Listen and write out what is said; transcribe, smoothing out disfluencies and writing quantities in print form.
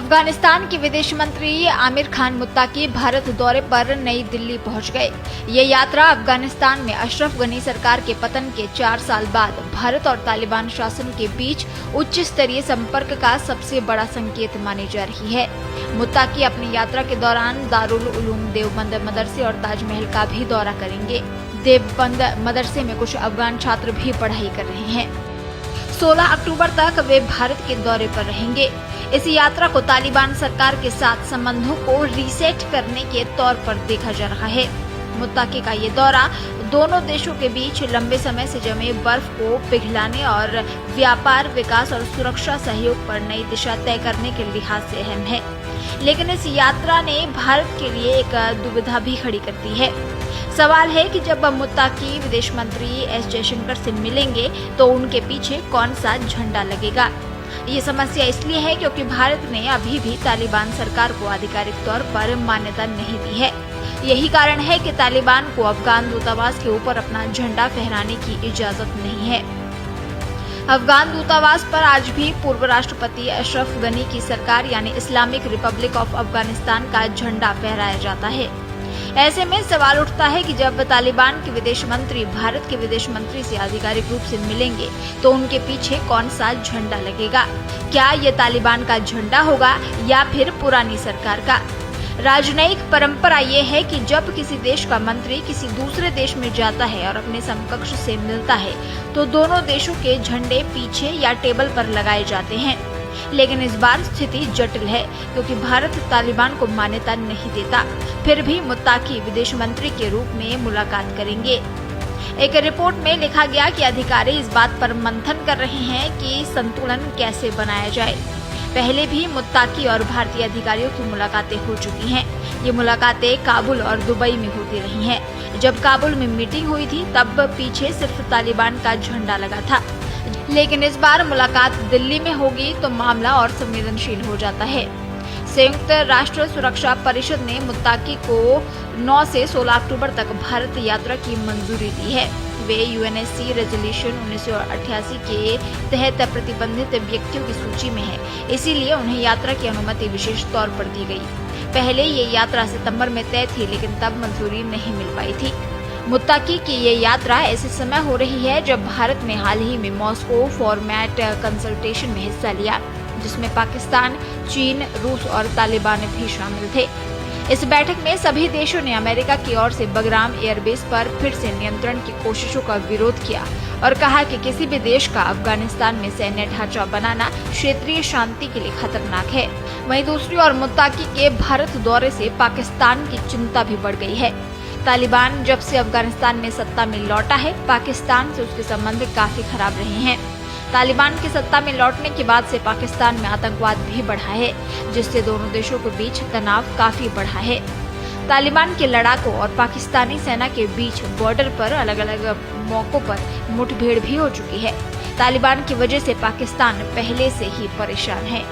अफगानिस्तान के विदेश मंत्री आमिर खान मुत्ताकी भारत दौरे पर नई दिल्ली पहुंच गए। ये यात्रा अफगानिस्तान में अशरफ गनी सरकार के पतन के 4 साल बाद भारत और तालिबान शासन के बीच उच्च स्तरीय संपर्क का सबसे बड़ा संकेत मानी जा रही है। मुत्ताकी अपनी यात्रा के दौरान दारुल उलूम देवबंद मदरसे और ताजमहल का भी दौरा करेंगे। देवबंद मदरसे में कुछ अफगान छात्र भी पढ़ाई कर रहे हैं। 16 अक्टूबर तक वे भारत के दौरे पर रहेंगे। इस यात्रा को तालिबान सरकार के साथ संबंधों को रीसेट करने के तौर पर देखा जा रहा है। मुत्ताकी का ये दौरा दोनों देशों के बीच लंबे समय से जमे बर्फ को पिघलाने और व्यापार, विकास और सुरक्षा सहयोग पर नई दिशा तय करने के लिहाज से अहम है। लेकिन इस यात्रा ने भारत के लिए एक दुविधा भी खड़ी कर दी है। सवाल है कि जब मुत्ताकी विदेश मंत्री एस जयशंकर से मिलेंगे तो उनके पीछे कौन सा झंडा लगेगा। ये समस्या इसलिए है क्योंकि भारत ने अभी भी तालिबान सरकार को आधिकारिक तौर पर मान्यता नहीं दी है। यही कारण है कि तालिबान को अफगान दूतावास के ऊपर अपना झंडा फहराने की इजाजत नहीं है। अफगान दूतावास पर आज भी पूर्व राष्ट्रपति अशरफ गनी की सरकार यानी इस्लामिक रिपब्लिक ऑफ अफगानिस्तान का झंडा फहराया जाता है। ऐसे में सवाल उठता है कि जब तालिबान के विदेश मंत्री भारत के विदेश मंत्री से आधिकारिक रूप से मिलेंगे तो उनके पीछे कौन सा झंडा लगेगा। क्या ये तालिबान का झंडा होगा या फिर पुरानी सरकार का। राजनयिक परंपरा ये है कि जब किसी देश का मंत्री किसी दूसरे देश में जाता है और अपने समकक्ष से मिलता है तो दोनों देशों के झंडे पीछे या टेबल पर लगाए जाते हैं। लेकिन इस बार स्थिति जटिल है क्योंकि भारत तालिबान को मान्यता नहीं देता। फिर भी मुत्ताकी विदेश मंत्री के रूप में मुलाकात करेंगे। एक रिपोर्ट में लिखा गया कि अधिकारी इस बात पर मंथन कर रहे हैं कि संतुलन कैसे बनाया जाए। पहले भी मुत्ताकी और भारतीय अधिकारियों की मुलाकातें हो चुकी हैं। ये मुलाकातें काबुल और दुबई में होती रही हैं। जब काबुल में मीटिंग हुई थी तब पीछे सिर्फ तालिबान का झंडा लगा था। लेकिन इस बार मुलाकात दिल्ली में होगी तो मामला और संवेदनशील हो जाता है। संयुक्त राष्ट्र सुरक्षा परिषद ने मुत्ताकी को 9 से 16 अक्टूबर तक भारत यात्रा की मंजूरी दी है। वे यूएनएससी रेजोल्यूशन 1988 के तहत प्रतिबंधित व्यक्तियों की सूची में है, इसीलिए उन्हें यात्रा की अनुमति विशेष तौर पर दी गई। पहले ये यात्रा सितंबर में तय थी लेकिन तब मंजूरी नहीं मिल पाई थी। मुत्ताकी की ये यात्रा ऐसे समय हो रही है जब भारत ने हाल ही में मॉस्को फॉर्मेट कंसल्टेशन में हिस्सा लिया, जिसमें पाकिस्तान, चीन, रूस और तालिबान भी शामिल थे। इस बैठक में सभी देशों ने अमेरिका की ओर से बगराम एयरबेस पर फिर से नियंत्रण की कोशिशों का विरोध किया और कहा कि किसी भी देश का अफगानिस्तान में सैन्य ढांचा बनाना क्षेत्रीय शांति के लिए खतरनाक है। वहीं दूसरी ओर मुत्ताकी के भारत दौरे से पाकिस्तान की चिंता भी बढ़ गई है। तालिबान जब से अफगानिस्तान में सत्ता में लौटा है, पाकिस्तान से उसके संबंध काफी खराब रहे हैं। तालिबान की सत्ता में लौटने के बाद से पाकिस्तान में आतंकवाद भी बढ़ा है, जिससे दोनों देशों के बीच तनाव काफी बढ़ा है। तालिबान के लड़ाकों और पाकिस्तानी सेना के बीच बॉर्डर पर अलग अलग मौकों पर मुठभेड़ भी हो चुकी है। तालिबान की वजह से पाकिस्तान पहले से ही परेशान है।